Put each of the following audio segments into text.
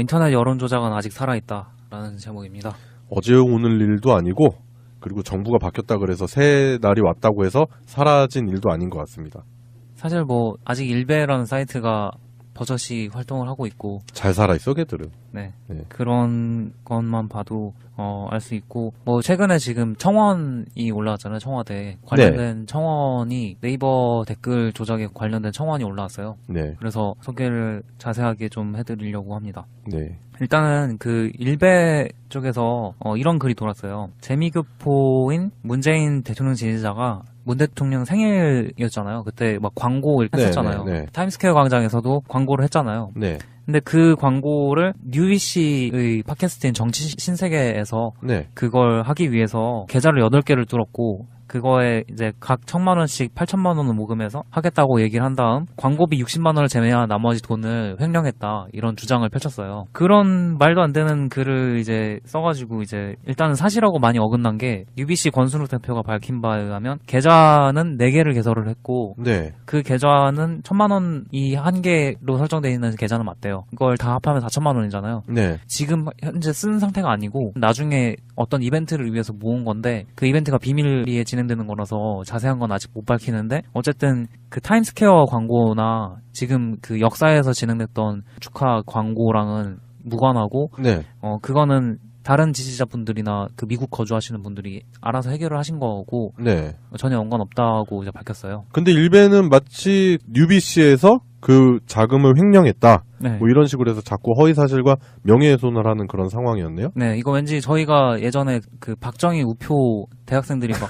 인터넷 여론 조작은 아직 살아있다라는 제목입니다. 어제 오늘 일도 아니고 그리고 정부가 바뀌었다 그래서 새 날이 왔다고 해서 사라진 일도 아닌 것 같습니다. 사실 뭐 아직 일베라는 사이트가 버젓이 활동을 하고 있고 잘 살아있어 걔들은. 네. 네. 그런 것만 봐도 알 수 있고 뭐 최근에 지금 청원이 올라왔잖아요. 청와대에 관련된 청원이 네이버 댓글 조작에 관련된 청원이 올라왔어요. 네. 그래서 소개를 자세하게 좀 해드리려고 합니다. 네. 일단은 그 일베 쪽에서 이런 글이 돌았어요. 재미교포인 문재인 대통령 지지자가 문 대통령 생일이었잖아요. 그때 막 광고 이렇게 했었잖아요. 네. 타임스퀘어 광장에서도 광고를 했잖아요. 네. 근데 그 광고를 뉴이씨의 팟캐스트인 정치 신세계에서 네. 그걸 하기 위해서 계좌를 8개를 뚫었고 그거에 이제 각 1,000만원씩 8,000만원을 모금해서 하겠다고 얘기를 한 다음 광고비 60만원을 제외한 나머지 돈을 횡령했다 이런 주장을 펼쳤어요. 그런 말도 안 되는 글을 이제 써가지고 이제 일단은 사실하고 많이 어긋난 게 UBC 권순욱 대표가 밝힌 바에 의하면 계좌는 4개를 개설을 했고 네. 그 계좌는 1,000만원이 한 개로 설정되어 있는 계좌는 맞대요. 이걸 다 합하면 4,000만원이잖아요. 네. 지금 현재 쓴 상태가 아니고 나중에 어떤 이벤트를 위해서 모은 건데 그 이벤트가 비밀리에 진행되는 거라서 자세한 건 아직 못 밝히는데 어쨌든 그 타임스퀘어 광고나 지금 그 역사에서 진행됐던 축하 광고랑은 무관하고 네. 그거는 다른 지지자분들이나 그 미국 거주하시는 분들이 알아서 해결을 하신 거고 네. 전혀 연관 없다고 이제 밝혔어요. 근데 일베는 마치 뉴비씨에서 그 자금을 횡령했다. 네. 뭐 이런 식으로 해서 자꾸 허위사실과 명예훼손을 하는 그런 상황이었네요. 네, 이거 왠지 저희가 예전에 그 박정희 우표 대학생들이 막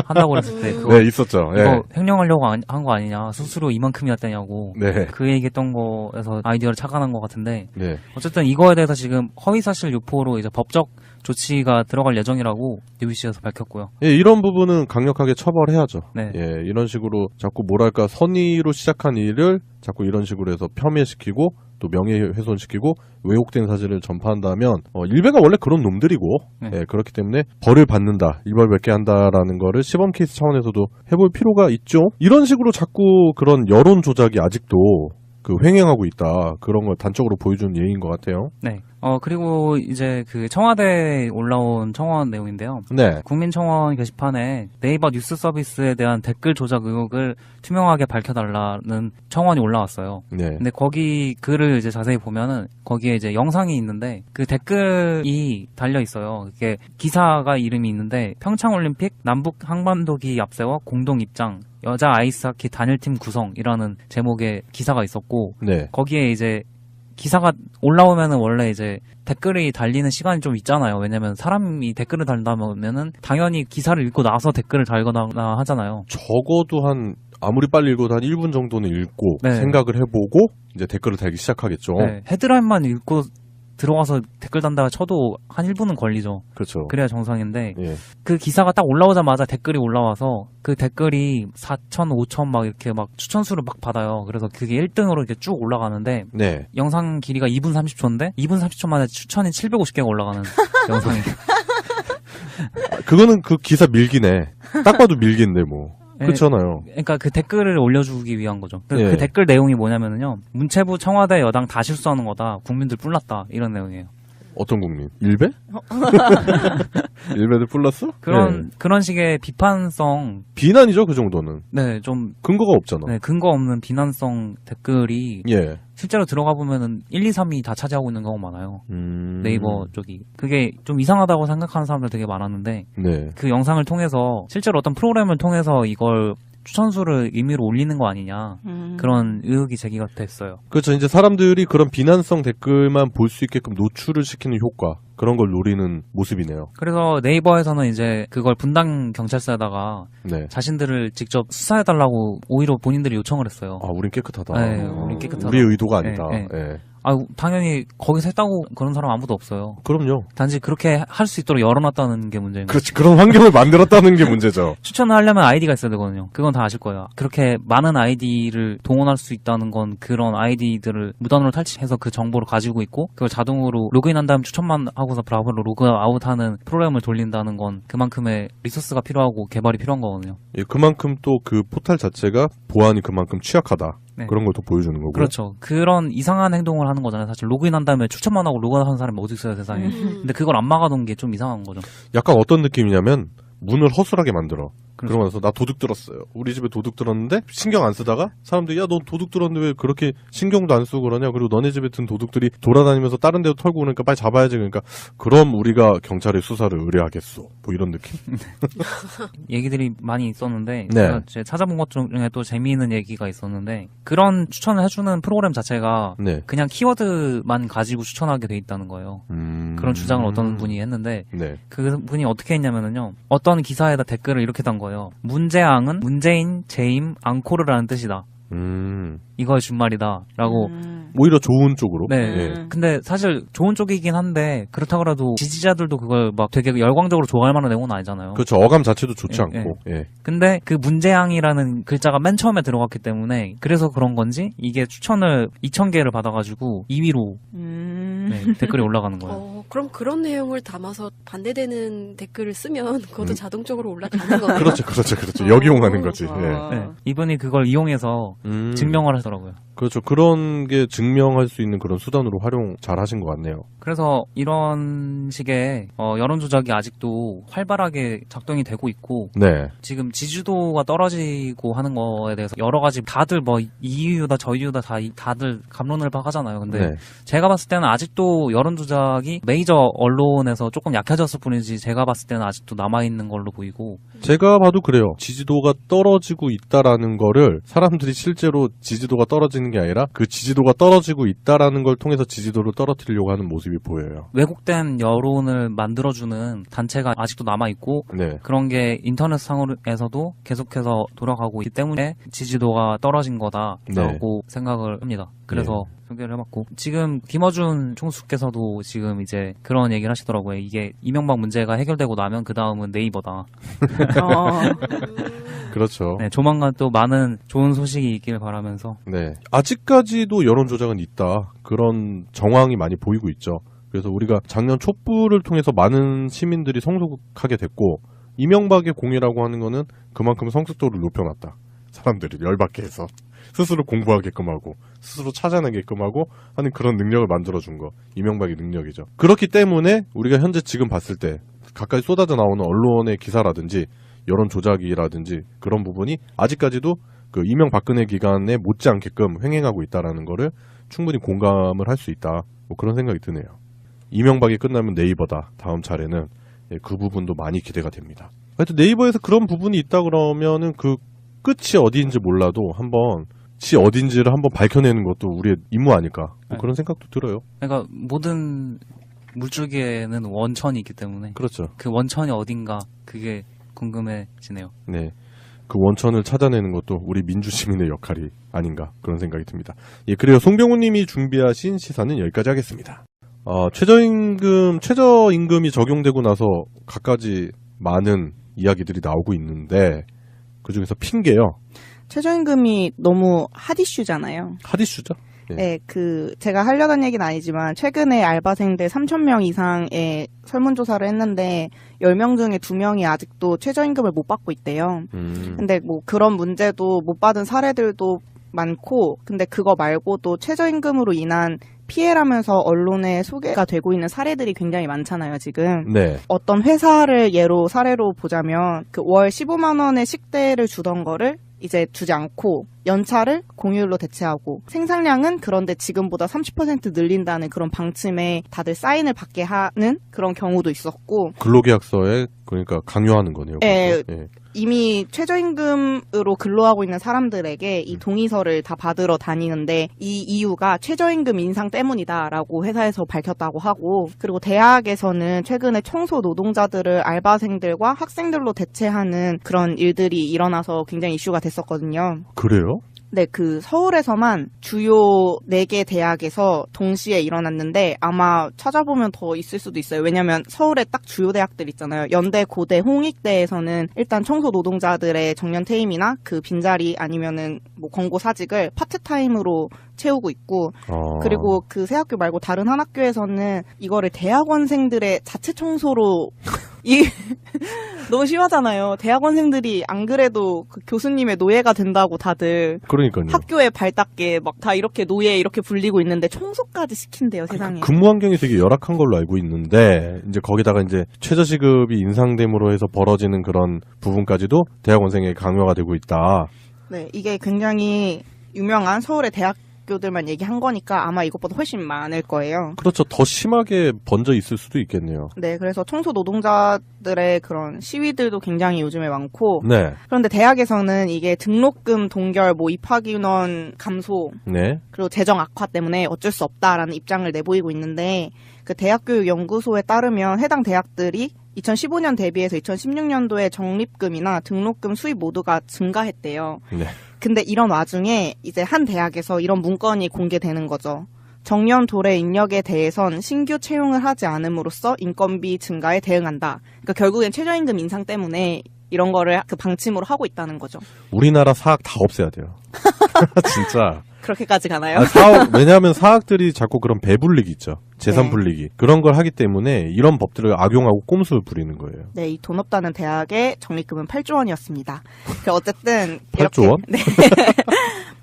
한다고 그랬을 때 그거 네, 있었죠. 예. 이거 횡령하려고 한 거 아니냐, 수수료 이만큼이었다냐고 네. 그 얘기했던 거에서 아이디어를 착안한 것 같은데 네. 어쨌든 이거에 대해서 지금 허위사실 유포로 이제 법적 조치가 들어갈 예정이라고 UBC에서 밝혔고요. 예, 이런 부분은 강력하게 처벌해야죠. 네. 예, 이런 식으로 자꾸 뭐랄까 선의로 시작한 일을 자꾸 이런 식으로 해서 폄훼시키고 또 명예훼손시키고 왜곡된 사실을 전파한다면 일베가 원래 그런 놈들이고 네. 예, 그렇기 때문에 벌을 받는다, 일벌백계 한다라는 거를 시범 케이스 차원에서도 해볼 필요가 있죠. 이런 식으로 자꾸 그런 여론 조작이 아직도 그 횡행하고 있다, 그런 걸 단적으로 보여주는 예인 것 같아요. 네. 그리고 이제 그 청와대에 올라온 청원 내용인데요. 네. 국민청원 게시판에 네이버 뉴스 서비스에 대한 댓글 조작 의혹을 투명하게 밝혀달라는 청원이 올라왔어요. 네. 근데 거기 글을 이제 자세히 보면은 거기에 이제 영상이 있는데 그 댓글이 달려 있어요. 이게 기사가 이름이 있는데 평창올림픽 남북 항반도기 앞세워 공동 입장 여자 아이스하키 단일팀 구성이라는 제목의 기사가 있었고 네. 거기에 이제 기사가 올라오면은 원래 이제 댓글이 달리는 시간이 좀 있잖아요. 왜냐면 사람이 댓글을 달다면은 당연히 기사를 읽고 나서 댓글을 달거나 하잖아요. 적어도 아무리 빨리 읽어도 한 1분 정도는 읽고 네. 생각을 해보고 이제 댓글을 달기 시작하겠죠. 네, 헤드라인만 읽고 들어가서 댓글 단다가 쳐도 한 1분은 걸리죠. 그렇죠. 그래야 정상인데 예. 그 기사가 딱 올라오자마자 댓글이 올라와서 그 댓글이 4,000, 5,000 막 이렇게 막 추천수를 막 받아요. 그래서 그게 1등으로 이렇게 쭉 올라가는데 네. 영상 길이가 2분 30초인데 2분 30초 만에 추천이 750개가 올라가는 영상이. 그거는 그 기사 밀기네. 딱 봐도 밀기인데 뭐. 그렇잖아요. 그러니까 그 댓글을 올려주기 위한 거죠. 그, 예. 그 댓글 내용이 뭐냐면은요. 문체부 청와대 여당 다 실수하는 거다. 국민들 뿔났다. 이런 내용이에요. 어떤 국민? 일베? 일베들 플러스? 그런 식의 비판성. 비난이죠, 그 정도는. 네, 좀. 근거가 없잖아. 네, 근거 없는 비난성 댓글이. 예. 실제로 들어가 보면은 1, 2, 3이 다 차지하고 있는 경우가 많아요. 네이버 쪽이. 그게 좀 이상하다고 생각하는 사람들 되게 많았는데. 네. 그 영상을 통해서 실제로 어떤 프로그램을 통해서 이걸 추천수를 임의로 올리는 거 아니냐 그런 의혹이 제기가 됐어요. 그렇죠. 이제 사람들이 그런 비난성 댓글만 볼 수 있게끔 노출을 시키는 효과, 그런 걸 노리는 모습이네요. 그래서 네이버에서는 이제 그걸 분당 경찰서에다가 네. 자신들을 직접 수사해달라고 오히려 본인들이 요청을 했어요. 아, 우린 깨끗하다. 네, 우린 깨끗하다. 우리의 의도가 아니다. 네, 네. 예. 당연히 거기서 했다고 그런 사람 아무도 없어요. 그럼요. 단지 그렇게 할 수 있도록 열어놨다는 게 문제인 거예요. 그렇지. 그런 환경을 만들었다는 게 문제죠. 추천을 하려면 아이디가 있어야 되거든요. 그건 다 아실 거예요. 그렇게 많은 아이디를 동원할 수 있다는 건 그런 아이디들을 무단으로 탈취해서 그 정보를 가지고 있고 그걸 자동으로 로그인한 다음 추천만 하고서 브라우저로 로그아웃하는 프로그램을 돌린다는 건 그만큼의 리소스가 필요하고 개발이 필요한 거거든요. 예, 그만큼 또 그 포탈 자체가 보안이 그만큼 취약하다. 네. 그런 걸 또 보여주는 거고. 그렇죠. 그런 이상한 행동을 하는 거잖아요. 사실 로그인한 다음에 추천만 하고 로그아웃하는 사람이 어디 있어요, 세상에. 근데 그걸 안 막아놓은 게 좀 이상한 거죠. 약간 어떤 느낌이냐면 문을 허술하게 만들어. 그렇죠. 그러면서 나 도둑 들었어요. 우리 집에 도둑 들었는데 신경 안 쓰다가 사람들이 야, 너 도둑 들었는데 왜 그렇게 신경도 안 쓰고 그러냐. 그리고 너네 집에 든 도둑들이 돌아다니면서 다른 데도 털고 그러니까 빨리 잡아야지. 그러니까 그럼 우리가 경찰에 수사를 의뢰하겠소. 뭐 이런 느낌. 얘기들이 많이 있었는데 네. 제가 이제 찾아본 것 중에 또 재미있는 얘기가 있었는데 그런 추천을 해주는 프로그램 자체가 네. 그냥 키워드만 가지고 추천하게 돼 있다는 거예요. 그런 주장을 어떤 분이 했는데 네. 그 분이 어떻게 했냐면은요. 어떤 기사에다 댓글을 이렇게 단 거예요. 문재앙은 문재인, 재임, 앙코르라는 뜻이다. 이거의 준말이다. 라고. 오히려 좋은 쪽으로. 네. 예. 근데 사실 좋은 쪽이긴 한데 그렇다고 해도 지지자들도 그걸 막 되게 열광적으로 좋아할 만한 내용은 아니잖아요. 그렇죠. 어감 자체도 좋지 예, 않고. 예. 근데 그 문재앙이라는 글자가 맨 처음에 들어갔기 때문에 그래서 그런 건지 이게 추천을 2,000개를 받아가지고 2위로 네, 댓글이 올라가는 거예요. 그럼 그런 내용을 담아서 반대되는 댓글을 쓰면 그것도 자동적으로 올라가는 거예요. 그렇죠. 역이용하는 거지. 예. 네, 이분이 그걸 이용해서 증명을 하더라고요. 그렇죠. 그런 게 증명할 수 있는 그런 수단으로 활용 잘 하신 것 같네요. 그래서 이런 식의 여론 조작이 아직도 활발하게 작동이 되고 있고 네. 지금 지지도가 떨어지고 하는 거에 대해서 여러 가지 다들 뭐 이 이유다 저 이유다 다들 갑론을 하잖아요. 근데 네. 제가 봤을 때는 아직도 여론 조작이 메이저 언론에서 조금 약해졌을 뿐이지 제가 봤을 때는 아직도 남아있는 걸로 보이고 제가 봐도 그래요. 지지도가 떨어지고 있다라는 거를 사람들이 실제로 지지도가 떨어지는 게 아니라 그 지지도가 떨어지고 있다라는 걸 통해서 지지도를 떨어뜨리려고 하는 모습이 보여요. 왜곡된 여론을 만들어주는 단체가 아직도 남아있고 네. 그런 게 인터넷상에서도 계속해서 돌아가고 있기 때문에 지지도가 떨어진 거다라고 생각을 합니다. 그래서 소개를 해봤고 지금 김어준 총수께서도 지금 이제 그런 얘기를 하시더라고요. 이게 이명박 문제가 해결되고 나면 그 다음은 네이버다. 그렇죠. 네, 조만간 또 많은 좋은 소식이 있길 바라면서 네. 아직까지도 여론 조작은 있다. 그런 정황이 많이 보이고 있죠. 그래서 우리가 작년 촛불을 통해서 많은 시민들이 성숙하게 됐고 이명박의 공이라고 하는 거는 그만큼 성숙도를 높여놨다. 사람들이 열받게 해서 스스로 공부하게끔 하고 스스로 찾아내게끔 하고 하는 그런 능력을 만들어준 거. 이명박의 능력이죠. 그렇기 때문에 우리가 현재 지금 봤을 때 가까이 쏟아져 나오는 언론의 기사라든지 여론 조작이라든지 그런 부분이 아직까지도 그 이명박근혜 기간에 못지않게끔 횡행하고 있다라는 거를 충분히 공감을 할 수 있다. 뭐 그런 생각이 드네요. 이명박이 끝나면 네이버다. 다음 차례는 그 부분도 많이 기대가 됩니다. 하여튼 네이버에서 그런 부분이 있다 그러면은 그 끝이 어디인지 몰라도 한번 지 어딘지를 한번 밝혀내는 것도 우리의 임무 아닐까. 뭐 그런 생각도 들어요. 그러니까 모든 물줄기에는 원천이 있기 때문에 그렇죠. 그 원천이 어딘가 그게 궁금해지네요. 네. 그 원천을 찾아내는 것도 우리 민주시민의 역할이 아닌가 그런 생각이 듭니다. 예, 그래요. 송병우 님이 준비하신 시사는 여기까지 하겠습니다. 최저임금이 적용되고 나서 갖가지 많은 이야기들이 나오고 있는데 그중에서 핑계요. 최저임금이 너무 핫이슈잖아요. 핫이슈죠? 네, 제가 하려던 얘기는 아니지만, 최근에 알바생들 3,000명 이상의 설문조사를 했는데, 10명 중에 2명이 아직도 최저임금을 못 받고 있대요. 근데 뭐 그런 문제도 못 받은 사례들도 많고, 근데 그거 말고도 최저임금으로 인한 피해라면서 언론에 소개가 되고 있는 사례들이 굉장히 많잖아요, 지금. 네. 어떤 회사를 사례로 보자면, 월 15만 원의 식대를 주던 거를 이제 주지 않고 연차를 공휴일로 대체하고 생산량은 그런데 지금보다 30% 늘린다는 그런 방침에 다들 사인을 받게 하는 그런 경우도 있었고 근로계약서에 그러니까 강요하는 거네요. 예, 이미 최저임금으로 근로하고 있는 사람들에게 이 동의서를 다 받으러 다니는데 이 이유가 최저임금 인상 때문이다라고 회사에서 밝혔다고 하고 그리고 대학에서는 최근에 청소 노동자들을 알바생들과 학생들로 대체하는 그런 일들이 일어나서 굉장히 이슈가 됐었거든요. 그래요? 네, 서울에서만 주요 4개 대학에서 동시에 일어났는데 아마 찾아보면 더 있을 수도 있어요. 왜냐면 서울에 딱 주요 대학들 있잖아요. 연대, 고대, 홍익대에서는 일단 청소 노동자들의 정년 퇴임이나 그 빈자리 아니면은 뭐 권고 사직을 파트타임으로 채우고 있고 그리고 그 새 학교 말고 다른 한 학교에서는 이거를 대학원생들의 자체 청소로 이 너무 심하잖아요. 대학원생들이 안 그래도 그 교수님의 노예가 된다고 다들 그러니까요. 학교에 발닦게 막 다 이렇게 노예 이렇게 불리고 있는데 청소까지 시킨대요, 세상에. 근무 환경이 되게 열악한 걸로 알고 있는데 이제 거기다가 이제 최저시급이 인상됨으로 해서 벌어지는 그런 부분까지도 대학원생에게 강요가 되고 있다. 네, 이게 굉장히 유명한 서울의 대학교들만 얘기한 거니까 아마 이것보다 훨씬 많을 거예요. 그렇죠. 더 심하게 번져 있을 수도 있겠네요. 네, 그래서 청소 노동자들의 그런 시위들도 굉장히 요즘에 많고, 네. 그런데 대학에서는 이게 등록금 동결, 뭐 입학인원 감소, 네. 그리고 재정 악화 때문에 어쩔 수 없다라는 입장을 내보이고 있는데, 그 대학교육연구소에 따르면 해당 대학들이 2015년 대비해서 2016년도에 적립금이나 등록금 수입 모두가 증가했대요. 네. 근데 이런 와중에 이제 한 대학에서 이런 문건이 공개되는 거죠. 정년 도래 인력에 대해선 신규 채용을 하지 않음으로써 인건비 증가에 대응한다. 그러니까 결국엔 최저임금 인상 때문에 이런 거를 그 방침으로 하고 있다는 거죠. 우리나라 사학 다 없애야 돼요. 진짜. 그렇게까지 가나요? 왜냐하면 사학들이 자꾸 그런 배불리기 있죠. 재산 네. 불리기. 그런 걸 하기 때문에 이런 법들을 악용하고 꼼수를 부리는 거예요. 네, 이 돈 없다는 대학의 적립금은 8조 원이었습니다. 어쨌든 8조 원? 네.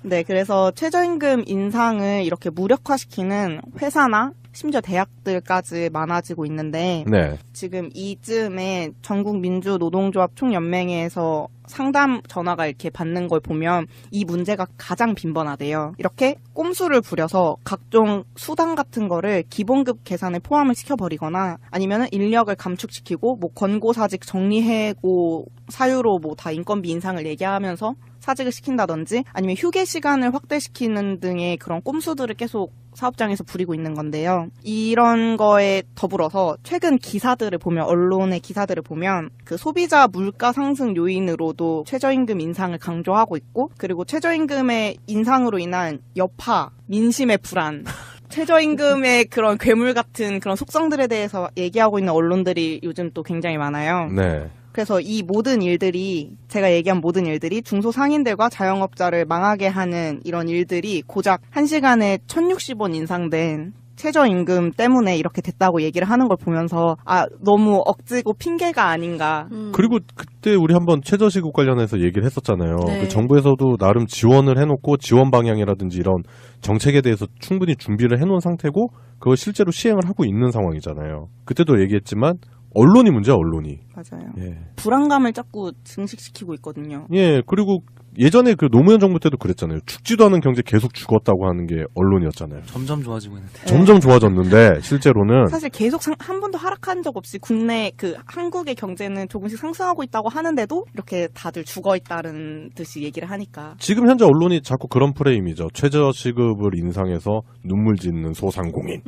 네, 그래서 최저임금 인상을 이렇게 무력화시키는 회사나 심지어 대학들까지 많아지고 있는데 네. 지금 이쯤에 전국민주노동조합 총연맹회에서 상담 전화가 이렇게 받는 걸 보면 이 문제가 가장 빈번하대요. 이렇게 꼼수를 부려서 각종 수당 같은 거를 기본급 계산에 포함을 시켜버리거나 아니면 인력을 감축시키고 뭐 권고사직 정리해고 사유로 뭐 다 인건비 인상을 얘기하면서 사직을 시킨다든지 아니면 휴게 시간을 확대시키는 등의 그런 꼼수들을 계속 사업장에서 부리고 있는 건데요. 이런 거에 더불어서 최근 기사들을 보면 언론의 기사들을 보면 그 소비자 물가 상승 요인으로도 최저임금 인상을 강조하고 있고 그리고 최저임금의 인상으로 인한 여파, 민심의 불안 최저임금의 그런 괴물 같은 그런 속성들에 대해서 얘기하고 있는 언론들이 요즘 또 굉장히 많아요. 네. 그래서 이 모든 일들이 제가 얘기한 모든 일들이 중소상인들과 자영업자를 망하게 하는 이런 일들이 고작 1시간에 1,060원 인상된 최저임금 때문에 이렇게 됐다고 얘기를 하는 걸 보면서 아 너무 억지고 핑계가 아닌가. 그리고 그때 우리 한번 최저시급 관련해서 얘기를 했었잖아요. 네. 그 정부에서도 나름 지원을 해놓고 지원 방향이라든지 이런 정책에 대해서 충분히 준비를 해놓은 상태고 그걸 실제로 시행을 하고 있는 상황이잖아요. 그때도 얘기했지만 언론이 문제야, 언론이. 맞아요. 예. 불안감을 자꾸 증식시키고 있거든요. 예, 그리고 예전에 그 노무현 정부 때도 그랬잖아요. 죽지도 않은 경제 계속 죽었다고 하는 게 언론이었잖아요. 점점 좋아지고 있는데. 점점 좋아졌는데 실제로는 사실 계속 한 번도 하락한 적 없이 국내 그 한국의 경제는 조금씩 상승하고 있다고 하는데도 이렇게 다들 죽어 있다는 듯이 얘기를 하니까. 지금 현재 언론이 자꾸 그런 프레임이죠. 최저시급을 인상해서 눈물 짓는 소상공인.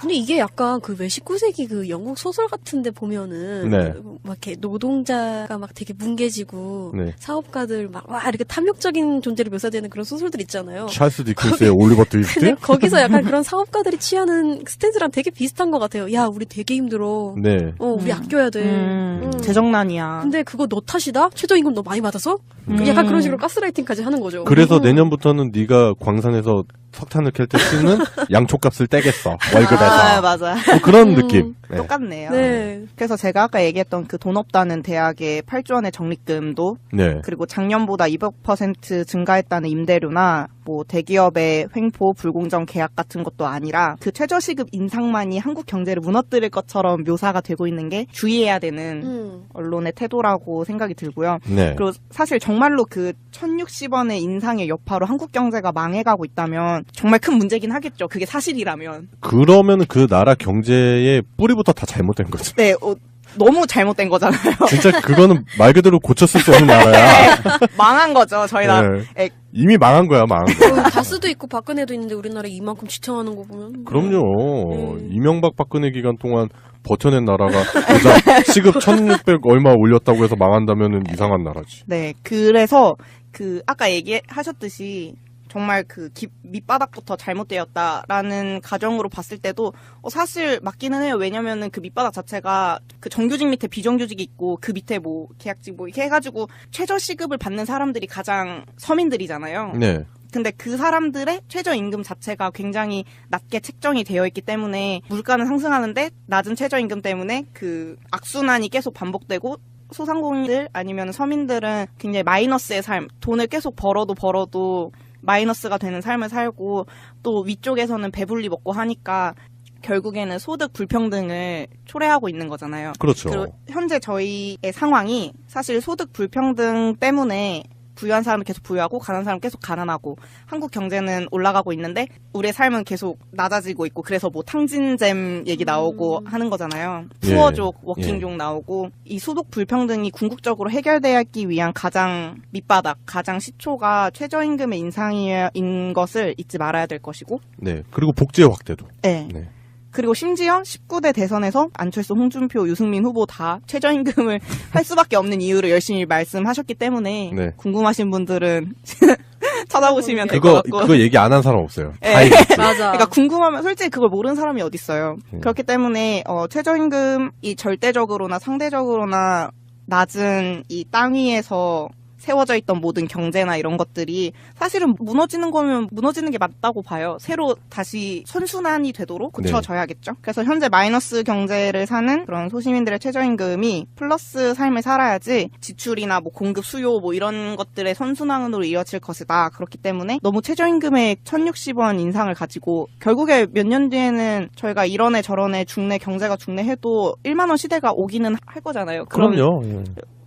근데 이게 약간 그 왜 19세기 그 영국 소설 같은데 보면은 네. 막 이렇게 노동자가 막 되게 뭉개지고 네. 사업가들 막 와 이렇게 탐욕적인 존재로 묘사되는 그런 소설들 있잖아요. 찰스 디킨스의 올리버 트위스트? 근데 거기서 약간 그런 사업가들이 취하는 스탠스랑 되게 비슷한 것 같아요. 야 우리 되게 힘들어. 네. 우리 아껴야 돼. 재정난이야. 근데 그거 너 탓이다? 최저임금 너 많이 받아서? 약간 그런 식으로 가스라이팅까지 하는 거죠. 그래서 내년부터는 네가 광산에서 석탄을 캘 때 쓰는 양초값을 떼겠어. 월급에서. 아, 맞아. 뭐 그런 느낌. 네. 똑같네요. 네. 그래서 제가 아까 얘기했던 그 돈 없다는 대학의 8조 원의 적립금도 네. 그리고 작년보다 200% 증가했다는 임대료나 뭐 대기업의 횡포 불공정 계약 같은 것도 아니라 그 최저시급 인상만이 한국 경제를 무너뜨릴 것처럼 묘사가 되고 있는 게 주의해야 되는 언론의 태도라고 생각이 들고요. 네. 그리고 사실 정말로 그 1,060원의 인상의 여파로 한국 경제가 망해가고 있다면 정말 큰 문제긴 하겠죠. 그게 사실이라면. 그러면 그 나라 경제의 뿌리부터 다 잘못된 거죠. 네, 너무 잘못된 거잖아요. 진짜 그거는 말 그대로 고쳤을 수 없는 나라야. 망한 거죠, 저희 나라. 네. 이미 망한 거야, 망한 거. 다스도 있고 박근혜도 있는데 우리나라 이만큼 지탱하는 거 보면. 그럼요. 이명박 박근혜 기간 동안 버텨낸 나라가 고작 시급 1,600 얼마 올렸다고 해서 망한다면은 이상한 나라지. 네, 그래서 그 아까 얘기하셨듯이 정말 그 밑바닥부터 잘못되었다라는 가정으로 봤을 때도 사실 맞기는 해요. 왜냐면은 그 밑바닥 자체가 그 정규직 밑에 비정규직이 있고 그 밑에 뭐 계약직 뭐 이렇게 해가지고 최저시급을 받는 사람들이 가장 서민들이잖아요. 네. 근데 그 사람들의 최저임금 자체가 굉장히 낮게 책정이 되어 있기 때문에 물가는 상승하는데 낮은 최저임금 때문에 그 악순환이 계속 반복되고 소상공인들 아니면 서민들은 굉장히 마이너스의 삶, 돈을 계속 벌어도 마이너스가 되는 삶을 살고 또 위쪽에서는 배불리 먹고 하니까 결국에는 소득 불평등을 초래하고 있는 거잖아요. 그렇죠. 그리고 현재 저희의 상황이 사실 소득 불평등 때문에 부유한 사람은 계속 부유하고 가난한 사람은 계속 가난하고 한국 경제는 올라가고 있는데 우리의 삶은 계속 낮아지고 있고 그래서 뭐 탕진잼 얘기 나오고 하는 거잖아요. 푸어족, 워킹족 나오고 이 소득 불평등이 궁극적으로 해결되기 위한 가장 밑바닥, 가장 시초가 최저임금의 인상인 것을 잊지 말아야 될 것이고 네. 그리고 복지의 확대도. 네. 네. 그리고 심지어 19대 대선에서 안철수, 홍준표, 유승민 후보 다 최저임금을 할 수밖에 없는 이유를 열심히 말씀하셨기 때문에 네. 궁금하신 분들은 찾아보시면 될 것 같고. 그거 얘기 안 한 사람 없어요. 네. 다 얘기했지. 맞아. 그러니까 궁금하면 솔직히 그걸 모르는 사람이 어딨어요. 그렇기 때문에 최저임금이 절대적으로나 상대적으로나 낮은 이 땅 위에서 세워져 있던 모든 경제나 이런 것들이 사실은 무너지는 거면 무너지는 게 맞다고 봐요. 새로 다시 선순환이 되도록 고쳐져야겠죠. 그래서 현재 마이너스 경제를 사는 그런 소시민들의 최저임금이 플러스 삶을 살아야지 지출이나 뭐 공급 수요 뭐 이런 것들의 선순환으로 이어질 것이다. 그렇기 때문에 너무 최저임금의 1,060원 인상을 가지고 결국에 몇 년 뒤에는 저희가 이런 애 저런 애 중내 경제가 중내 해도 1만 원 시대가 오기는 할 거잖아요. 그럼요. 예.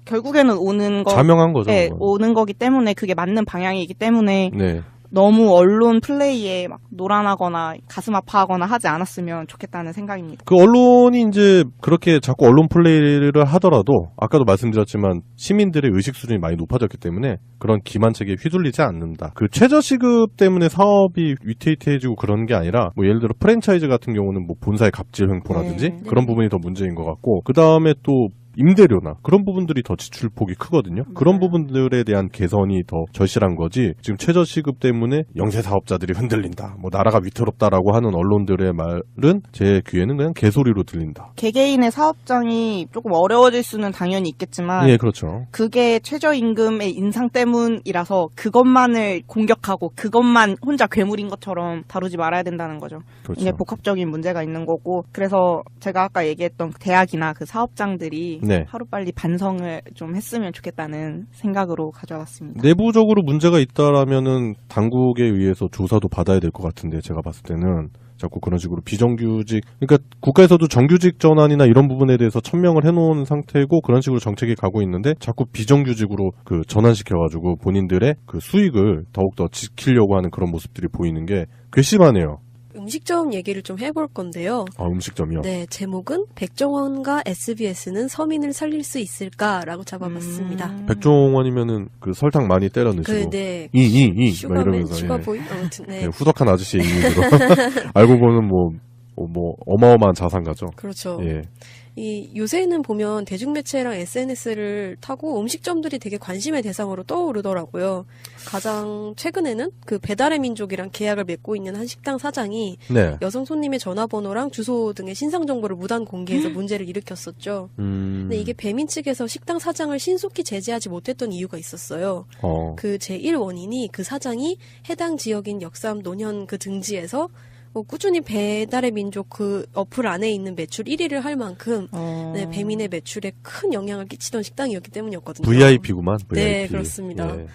결국에는 오는 거 자명한 거죠. 네, 오는 거기 때문에 그게 맞는 방향이기 때문에 네. 너무 언론 플레이에 막 노란하거나 가슴 아파하거나 하지 않았으면 좋겠다는 생각입니다. 그 언론이 이제 그렇게 자꾸 언론 플레이를 하더라도 아까도 말씀드렸지만 시민들의 의식 수준이 많이 높아졌기 때문에 그런 기만책에 휘둘리지 않는다. 그 최저시급 때문에 사업이 위태위태해지고 그런 게 아니라 뭐 예를 들어 프랜차이즈 같은 경우는 뭐 본사의 갑질 횡포라든지 네. 그런 부분이 더 문제인 것 같고 그 다음에 또 임대료나 그런 부분들이 더 지출폭이 크거든요. 그런 부분들에 대한 개선이 더 절실한 거지. 지금 최저시급 때문에 영세 사업자들이 흔들린다. 뭐 나라가 위태롭다라고 하는 언론들의 말은 제 귀에는 그냥 개소리로 들린다. 개개인의 사업장이 조금 어려워질 수는 당연히 있겠지만 예, 그렇죠. 그게 최저임금의 인상 때문이라서 그것만을 공격하고 그것만 혼자 괴물인 것처럼 다루지 말아야 된다는 거죠. 그렇죠. 이게 복합적인 문제가 있는 거고 그래서 제가 아까 얘기했던 대학이나 그 사업장들이 네. 하루빨리 반성을 좀 했으면 좋겠다는 생각으로 가져왔습니다. 내부적으로 문제가 있다라면은 당국에 의해서 조사도 받아야 될 것 같은데 제가 봤을 때는 자꾸 그런 식으로 비정규직 그러니까 국가에서도 정규직 전환이나 이런 부분에 대해서 천명을 해놓은 상태고 그런 식으로 정책이 가고 있는데 자꾸 비정규직으로 그 전환시켜가지고 본인들의 그 수익을 더욱더 지키려고 하는 그런 모습들이 보이는 게 괘씸하네요. 음식점 얘기를 좀 해볼 건데요. 아, 음식점이요? 네, 제목은 백종원과 SBS는 서민을 살릴 수 있을까라고 잡아봤습니다. 백종원이면은 그 설탕 많이 때려 넣으시고 네. 막 이러면서 슈가보이? 아무튼, 네. 예, 후덕한 아저씨의 이미지로 알고 보면 뭐 어마어마한 자산가죠. 그렇죠. 예. 요새는 보면 대중매체랑 SNS를 타고 음식점들이 되게 관심의 대상으로 떠오르더라고요. 가장 최근에는 그 배달의 민족이랑 계약을 맺고 있는 한 식당 사장이 네. 여성 손님의 전화번호랑 주소 등의 신상 정보를 무단 공개해서 문제를 일으켰었죠. 근데 이게 배민 측에서 식당 사장을 신속히 제재하지 못했던 이유가 있었어요. 그 제1원인이 그 사장이 해당 지역인 역삼 논현 그 등지에서 꾸준히 배달의 민족 그 어플 안에 있는 매출 1위를 할 만큼 네, 배민의 매출에 큰 영향을 끼치던 식당이었기 때문이었거든요. VIP구만. VIP. 네, 그렇습니다. 예.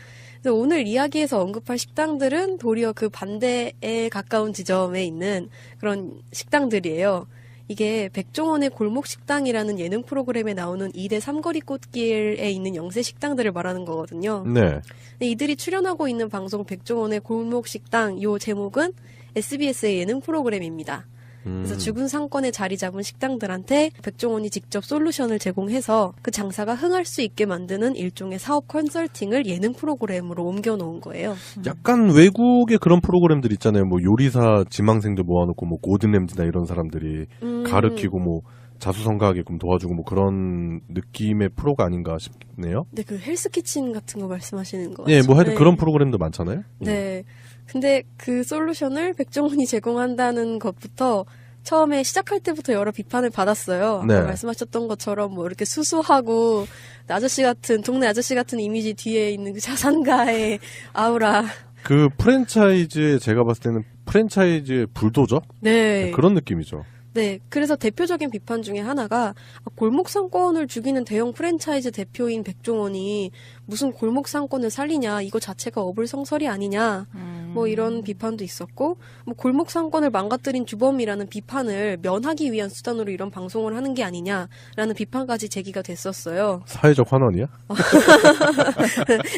그래서 오늘 이야기에서 언급할 식당들은 도리어 그 반대에 가까운 지점에 있는 그런 식당들이에요. 이게 백종원의 골목식당이라는 예능 프로그램에 나오는 2대 삼거리 꽃길에 있는 영세 식당들을 말하는 거거든요. 네. 근데 이들이 출연하고 있는 방송 백종원의 골목식당 요 제목은 SBS의 예능 프로그램입니다. 그래서 죽은 상권에 자리 잡은 식당들한테 백종원이 직접 솔루션을 제공해서 그 장사가 흥할 수 있게 만드는 일종의 사업 컨설팅을 예능 프로그램으로 옮겨놓은 거예요. 약간 외국의 그런 프로그램들 있잖아요. 뭐 요리사 지망생들 모아놓고 뭐 고든 램지나 이런 사람들이 가르치고 뭐 자수성가하게끔 도와주고 뭐 그런 느낌의 프로가 아닌가 싶네요. 네, 그 헬스키친 같은 거 말씀하시는 거 같죠? 예, 뭐 하여튼 네. 그런 프로그램도 많잖아요. 네. 근데 그 솔루션을 백종원이 제공한다는 것부터 처음에 시작할 때부터 여러 비판을 받았어요. 네. 아까 말씀하셨던 것처럼 뭐 이렇게 수수하고 아저씨 같은 동네 아저씨 같은 이미지 뒤에 있는 그 자산가의 아우라 그 프랜차이즈에 제가 봤을 때는 프랜차이즈의 불도저? 네. 그런 느낌이죠. 네, 그래서 대표적인 비판 중에 하나가 골목 상권을 죽이는 대형 프랜차이즈 대표인 백종원이 무슨 골목 상권을 살리냐, 이거 자체가 어불성설이 아니냐, 뭐 이런 비판도 있었고, 뭐 골목 상권을 망가뜨린 주범이라는 비판을 면하기 위한 수단으로 이런 방송을 하는 게 아니냐라는 비판까지 제기가 됐었어요. 사회적 환원이야?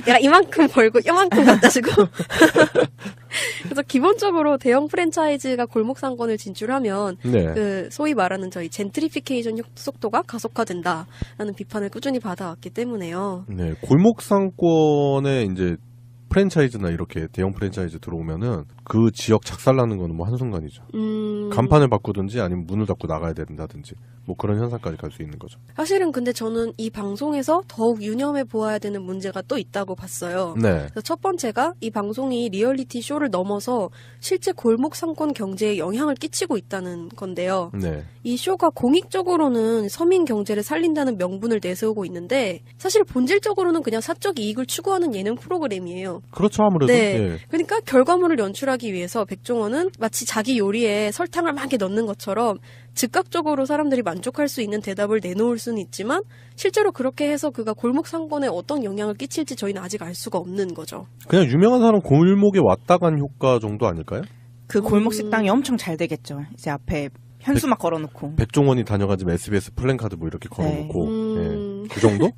내가 이만큼 벌고 이만큼 갖다 주고. 그래서 기본적으로 대형 프랜차이즈가 골목 상권을 진출하면 네. 그 소위 말하는 저희 젠트리피케이션 속도가 가속화된다라는 비판을 꾸준히 받아왔기 때문에요. 네, 골목 상권에 이제 프랜차이즈나 이렇게 대형 프랜차이즈 들어오면은 그 지역 작살나는 거는 뭐 한순간이죠. 간판을 바꾸든지 아니면 문을 닫고 나가야 된다든지 뭐 그런 현상까지 갈 수 있는 거죠. 사실은 근데 저는 이 방송에서 더욱 유념해 보아야 되는 문제가 또 있다고 봤어요. 네. 그래서 첫 번째가 이 방송이 리얼리티 쇼를 넘어서 실제 골목 상권 경제에 영향을 끼치고 있다는 건데요. 네. 이 쇼가 공익적으로는 서민 경제를 살린다는 명분을 내세우고 있는데 사실 본질적으로는 그냥 사적 이익을 추구하는 예능 프로그램이에요. 그렇죠, 아무래도. 네. 예. 그러니까 결과물을 연출하기 위해서 백종원은 마치 자기 요리에 설탕을 막 넣는 것처럼 즉각적으로 사람들이 만족할 수 있는 대답을 내놓을 수는 있지만 실제로 그렇게 해서 그가 골목 상권에 어떤 영향을 끼칠지 저희는 아직 알 수가 없는 거죠. 그냥 유명한 사람 골목에 왔다 간 효과 정도 아닐까요? 그 골목 식당이 엄청 잘 되겠죠. 이제 앞에 현수막 걸어놓고. 백종원이 다녀가지고 SBS 플랜카드 뭐 이렇게 걸어놓고 예. 그 정도?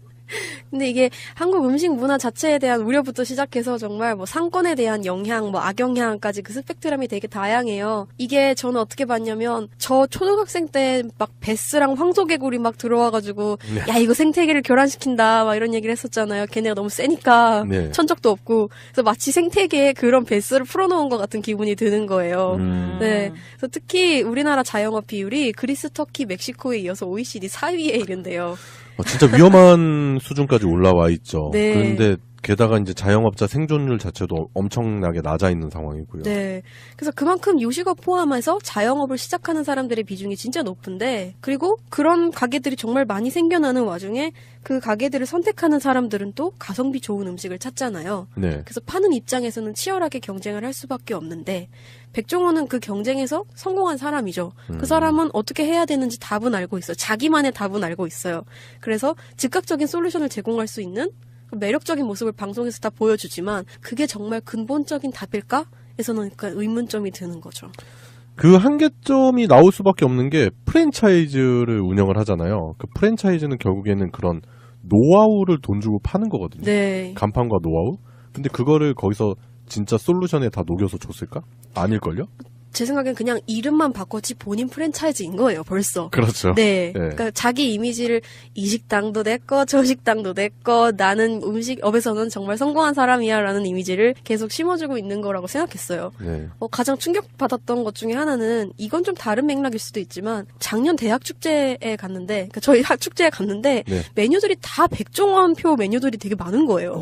근데 이게 한국 음식 문화 자체에 대한 우려부터 시작해서 정말 뭐 상권에 대한 영향, 뭐 악영향까지 그 스펙트럼이 되게 다양해요. 이게 저는 어떻게 봤냐면 저 초등학생 때 막 베스랑 황소개구리 막 들어와가지고 네. 야 이거 생태계를 교란시킨다 막 이런 얘기를 했었잖아요. 걔네가 너무 세니까 네. 천적도 없고 그래서 마치 생태계에 그런 베스를 풀어놓은 것 같은 기분이 드는 거예요. 네, 그래서 특히 우리나라 자영업 비율이 그리스, 터키, 멕시코에 이어서 OECD 4위에 이른대요. 진짜 위험한 수준까지 올라와 있죠. 네. 그런데 게다가 이제 자영업자 생존율 자체도 엄청나게 낮아 있는 상황이고요. 네. 그래서 그만큼 요식업 포함해서 자영업을 시작하는 사람들의 비중이 진짜 높은데, 그리고 그런 가게들이 정말 많이 생겨나는 와중에 그 가게들을 선택하는 사람들은 또 가성비 좋은 음식을 찾잖아요. 네. 그래서 파는 입장에서는 치열하게 경쟁을 할 수밖에 없는데, 백종원은 그 경쟁에서 성공한 사람이죠. 그 사람은 어떻게 해야 되는지 답은 알고 있어요. 자기만의 답은 알고 있어요. 그래서 즉각적인 솔루션을 제공할 수 있는 매력적인 모습을 방송에서 다 보여주지만 그게 정말 근본적인 답일까? 에서는 의문점이 드는 거죠. 그 한계점이 나올 수밖에 없는 게 프랜차이즈를 운영을 하잖아요. 그 프랜차이즈는 결국에는 그런 노하우를 돈 주고 파는 거거든요. 네. 간판과 노하우? 근데 그거를 거기서 진짜 솔루션에 다 녹여서 줬을까? 아닐걸요? 제 생각엔 그냥 이름만 바꿨지 본인 프랜차이즈인 거예요, 벌써. 그렇죠. 네. 네. 그러니까 자기 이미지를 이 식당도 내 거, 저 식당도 내 거, 나는 음식업에서는 정말 성공한 사람이야 라는 이미지를 계속 심어주고 있는 거라고 생각했어요. 네. 가장 충격받았던 것 중에 하나는 이건 좀 다른 맥락일 수도 있지만 작년 대학 축제에 갔는데 그러니까 저희 학 축제에 갔는데 네. 메뉴들이 다 백종원표 메뉴들이 되게 많은 거예요.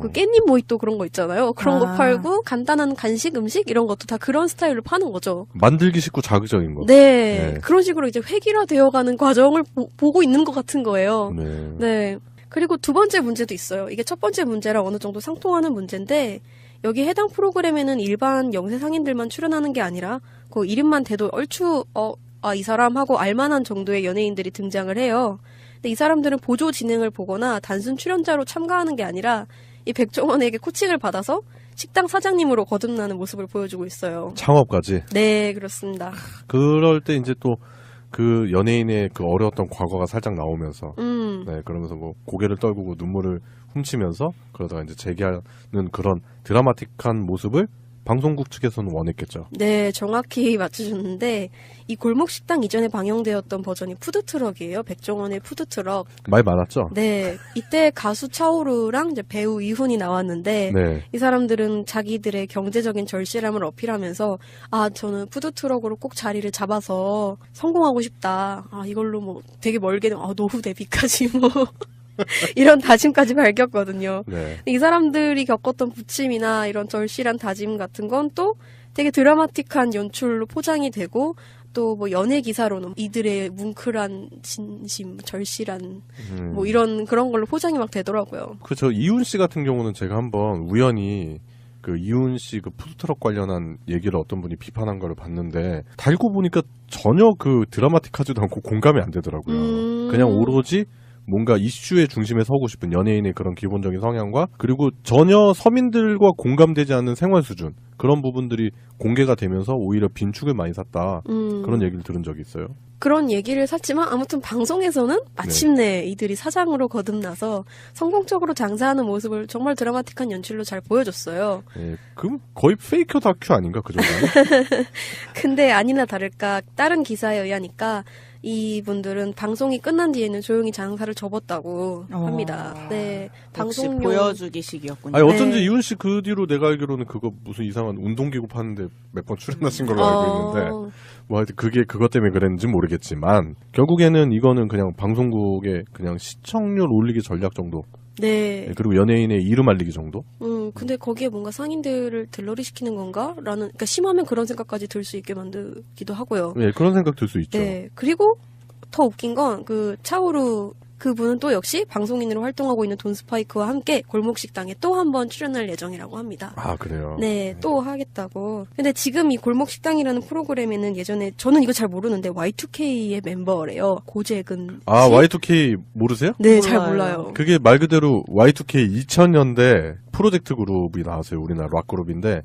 그 깻잎 모히또 그런 거 있잖아요. 그런 거 팔고 간단한 간식 음식 이런 것도 다 그런 스타일로 파는 거죠. 만들기 쉽고 자극적인 거. 네. 네. 그런 식으로 이제 획일화되어가는 과정을 보고 있는 것 같은 거예요. 네. 네. 그리고 두 번째 문제도 있어요. 이게 첫 번째 문제랑 어느 정도 상통하는 문제인데 여기 해당 프로그램에는 일반 영세 상인들만 출연하는 게 아니라 그 이름만 대도 얼추 이 사람하고 알만한 정도의 연예인들이 등장을 해요. 근데 이 사람들은 보조 진행을 보거나 단순 출연자로 참가하는 게 아니라 이 백종원에게 코칭을 받아서 식당 사장님으로 거듭나는 모습을 보여주고 있어요. 창업까지. 네, 그렇습니다. 그럴 때 이제 또 그 연예인의 그 어려웠던 과거가 살짝 나오면서 네, 그러면서 뭐 고개를 떨구고 눈물을 훔치면서 그러다가 이제 재기하는 그런 드라마틱한 모습을 방송국 측에서는 원했겠죠. 네, 정확히 맞추셨는데 이 골목 식당 이전에 방영되었던 버전이 푸드트럭이에요. 백종원의 푸드트럭. 말 많았죠? 네, 이때 가수 차오루랑 이제 배우 이훈이 나왔는데 네. 이 사람들은 자기들의 경제적인 절실함을 어필하면서 저는 푸드트럭으로 꼭 자리를 잡아서 성공하고 싶다. 이걸로 뭐 되게 멀게 노후 대비까지 뭐 이런 다짐까지 밝혔거든요. 네. 이 사람들이 겪었던 부침이나 이런 절실한 다짐 같은 건 또 되게 드라마틱한 연출로 포장이 되고 또 뭐 연예 기사로는 이들의 뭉클한 진심, 절실한 뭐 이런 그런 걸로 포장이 막 되더라고요. 그렇죠. 이훈 씨 같은 경우는 제가 한번 우연히 그 이훈 씨 그 푸드트럭 관련한 얘기를 어떤 분이 비판한 거를 봤는데 달고 보니까 전혀 그 드라마틱하지도 않고 공감이 안 되더라고요. 그냥 오로지 뭔가 이슈의 중심에 서고 싶은 연예인의 그런 기본적인 성향과 그리고 전혀 서민들과 공감되지 않는 생활 수준 그런 부분들이 공개가 되면서 오히려 빈축을 많이 샀다. 그런 얘기를 들은 적이 있어요. 그런 얘기를 샀지만 아무튼 방송에서는 마침내 이들이 사장으로 거듭나서 성공적으로 장사하는 모습을 정말 드라마틱한 연출로 잘 보여줬어요. 예, 그럼 거의 페이크 다큐 아닌가 그 정도는? 근데 아니나 다를까 다른 기사에 의하니까 이분들은 방송이 끝난 뒤에는 조용히 장사를 접었다고 합니다. 네, 역시 방송용 보여주기식이었군요. 아니 어쩐지 네. 이훈 씨 그 뒤로 내가 알기로는 그거 무슨 이상한 운동기구 파는데 몇 번 출연하신 걸로 알고 있는데 뭐 하여튼 그게 그것 때문에 그랬는지 모르겠지만 결국에는 이거는 그냥 방송국의 그냥 시청률 올리기 전략 정도. 네. 그리고 연예인의 이름 알리기 정도. 근데 거기에 뭔가 상인들을 들러리 시키는 건가? 라는, 그러니까 심하면 그런 생각까지 들 수 있게 만들기도 하고요. 네, 그런 생각 들 수 있죠. 네. 그리고 더 웃긴 건 그 차오루 그분은 또 역시 방송인으로 활동하고 있는 돈 스파이크와 함께 골목식당에 또 한 번 출연할 예정이라고 합니다. 아, 그래요? 네, 또 하겠다고. 근데 지금 이 골목식당이라는 프로그램에는 예전에, 저는 이거 잘 모르는데 Y2K의 멤버래요. 고재근 씨. 아, Y2K 모르세요? 네, 잘 몰라요. 몰라요. 그게 말 그대로 Y2K 2000년대 프로젝트 그룹이 나왔어요. 우리나라 락 그룹인데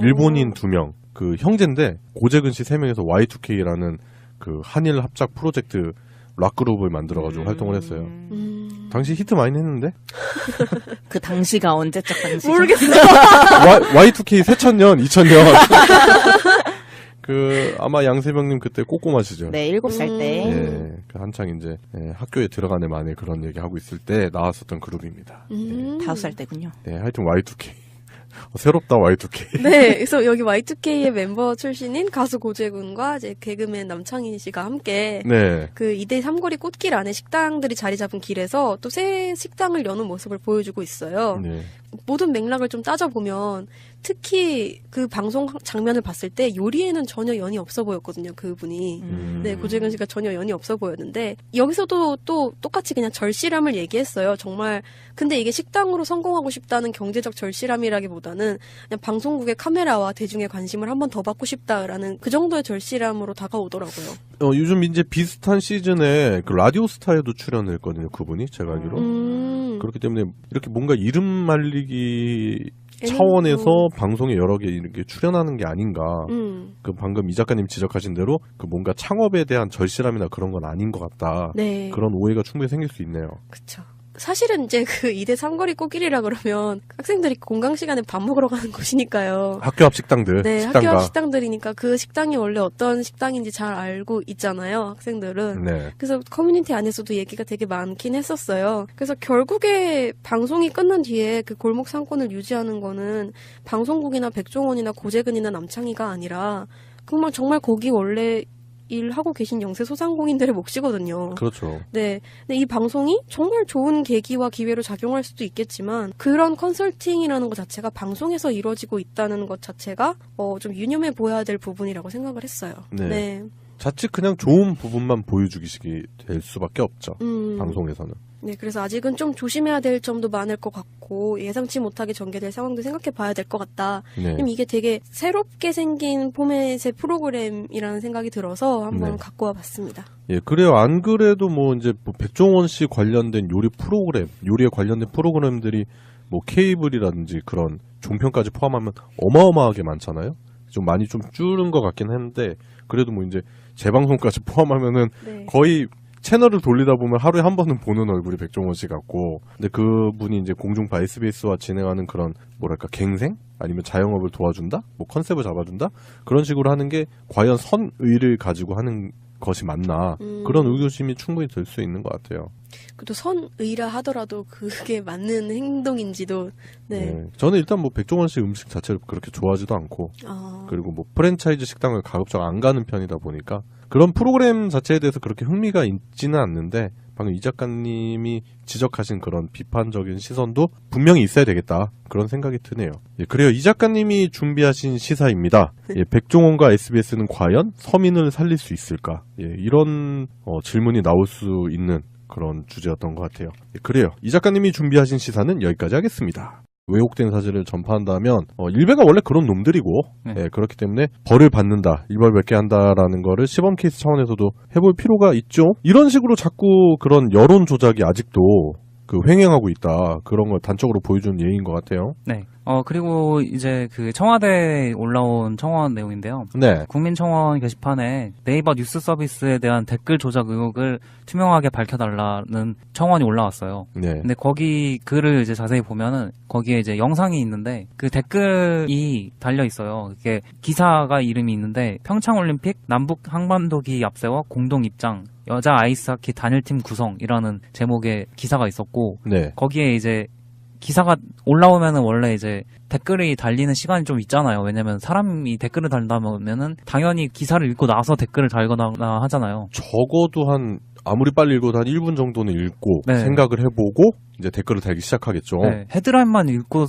일본인 2명, 그 형제인데 고재근 씨 3명에서 Y2K라는 그 한일 합작 프로젝트 락 그룹을 만들어가지고 활동을 했어요. 당시 히트 많이 했는데? 그 당시가 언제적 당시? 모르겠어요. Y2K 새천년, 2000년. 그 아마 양세병님 그때 꼬꼬마시죠? 네, 7살 때. 예, 그 한창 이제 학교에 들어가네 만에 그런 얘기 하고 있을 때 나왔었던 그룹입니다. 5살 때군요. 네, 하여튼 Y2K. 새롭다 Y2K. 네, 그래서 여기 Y2K의 멤버 출신인 가수 고재군과 이제 개그맨 남창희 씨가 함께 네. 그 2대 삼거리 꽃길 안에 식당들이 자리 잡은 길에서 또 새 식당을 여는 모습을 보여주고 있어요. 네. 모든 맥락을 좀 따져보면 특히 그 방송 장면을 봤을 때 요리에는 전혀 연이 없어 보였거든요, 그분이. 네, 고재근 씨가 전혀 연이 없어 보였는데 여기서도 또 똑같이 그냥 절실함을 얘기했어요. 정말 근데 이게 식당으로 성공하고 싶다는 경제적 절실함이라기보다는 그냥 방송국의 카메라와 대중의 관심을 한 번 더 받고 싶다라는 그 정도의 절실함으로 다가오더라고요. 요즘 이제 비슷한 시즌에 그 라디오스타에도 출연을 했거든요, 그분이 제가 알기로. 그렇기 때문에 이렇게 뭔가 이름 말리기 차원에서 방송에 여러 개 이렇게 출연하는 게 아닌가. 그 방금 이 작가님 지적하신 대로 그 뭔가 창업에 대한 절실함이나 그런 건 아닌 것 같다. 네. 그런 오해가 충분히 생길 수 있네요. 그쵸. 사실은 이제 그 2대 삼거리 꽃길이라 그러면 학생들이 공강 시간에 밥 먹으러 가는 곳이니까요. 학교 앞 식당들. 네, 식당가. 학교 앞 식당들이니까 그 식당이 원래 어떤 식당인지 잘 알고 있잖아요, 학생들은. 네. 그래서 커뮤니티 안에서도 얘기가 되게 많긴 했었어요. 그래서 결국에 방송이 끝난 뒤에 그 골목 상권을 유지하는 거는 방송국이나 백종원이나 고재근이나 남창희가 아니라 정말 거기 원래 일하고 계신 영세 소상공인들의 몫이거든요. 그렇죠. 네. 근데 이 방송이 정말 좋은 계기와 기회로 작용할 수도 있겠지만 그런 컨설팅이라는 것 자체가 방송에서 이루어지고 있다는 것 자체가 좀 유념해 보여야 될 부분이라고 생각을 했어요. 네. 네. 자칫 그냥 좋은 부분만 보여주기식이 될 수밖에 없죠. 방송에서는. 네, 그래서 아직은 좀 조심해야 될 점도 많을 것 같고 예상치 못하게 전개될 상황도 생각해 봐야 될 것 같다. 네. 이게 되게 새롭게 생긴 포맷의 프로그램이라는 생각이 들어서 한번 네. 갖고 와봤습니다. 예, 그래요. 안 그래도 뭐 이제 뭐 백종원 씨 관련된 요리 프로그램, 요리에 관련된 프로그램들이 뭐 케이블이라든지 그런 종편까지 포함하면 어마어마하게 많잖아요. 좀 많이 좀 줄은 것 같긴 했는데 그래도 뭐 이제 재방송까지 포함하면은 네. 거의 채널을 돌리다 보면 하루에 한 번은 보는 얼굴이 백종원 씨 같고, 근데 그분이 이제 공중파 SBS와 진행하는 그런 뭐랄까 갱생 아니면 자영업을 도와준다, 뭐 컨셉을 잡아준다 그런 식으로 하는 게 과연 선의를 가지고 하는 것이 맞나 그런 의구심이 충분히 들 수 있는 것 같아요. 그래도 선의라 하더라도 그게 맞는 행동인지도 네. 저는 일단 뭐 백종원 씨 음식 자체를 그렇게 좋아하지도 않고 그리고 뭐 프랜차이즈 식당을 가급적 안 가는 편이다 보니까 그런 프로그램 자체에 대해서 그렇게 흥미가 있지는 않는데 방금 이 작가님이 지적하신 그런 비판적인 시선도 분명히 있어야 되겠다 그런 생각이 드네요. 예, 그래요. 이 작가님이 준비하신 시사입니다. 예, 백종원과 SBS는 과연 서민을 살릴 수 있을까? 예, 이런 질문이 나올 수 있는 그런 주제였던 것 같아요. 예, 그래요. 이 작가님이 준비하신 시사는 여기까지 하겠습니다. 왜곡된 사실을 전파한다면 일베가 원래 그런 놈들이고 예, 그렇기 때문에 벌을 받는다, 일벌백계 한다라는 거를 시범 케이스 차원에서도 해볼 필요가 있죠. 이런 식으로 자꾸 그런 여론 조작이 아직도 그 횡행하고 있다, 그런 걸 단적으로 보여주는 예인 것 같아요. 네. 그리고 이제 그 청와대에 올라온 청원 내용인데요. 네. 국민청원 게시판에 네이버 뉴스 서비스에 대한 댓글 조작 의혹을 투명하게 밝혀달라는 청원이 올라왔어요. 네. 근데 거기 글을 이제 자세히 보면은 거기에 이제 영상이 있는데 그 댓글이 달려 있어요. 이게 기사가 이름이 있는데 평창올림픽 남북 한반도기 앞세워 공동 입장 여자 아이스하키 단일팀 구성이라는 제목의 기사가 있었고 네. 거기에 이제 기사가 올라오면은 원래 이제 댓글이 달리는 시간이 좀 있잖아요. 왜냐면 사람이 댓글을 달다면은 당연히 기사를 읽고 나서 댓글을 달거나 하잖아요. 적어도 아무리 빨리 읽어도 한 1분 정도는 읽고 네. 생각을 해보고 이제 댓글을 달기 시작하겠죠. 네, 헤드라인만 읽고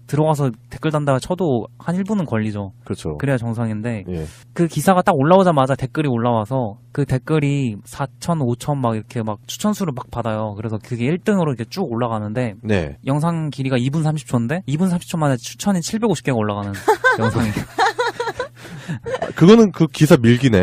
들어가서 댓글 단다가 쳐도 한 1분은 걸리죠. 그렇죠. 그래야 정상인데 예. 그 기사가 딱 올라오자마자 댓글이 올라와서 그 댓글이 4천, 5천 막 이렇게 막 추천수를 막 받아요. 그래서 그게 1등으로 이렇게 쭉 올라가는데 네. 영상 길이가 2분 30초인데 2분 30초 만에 추천이 750개가 올라가는 영상이. 그거는 그 기사 밀기네.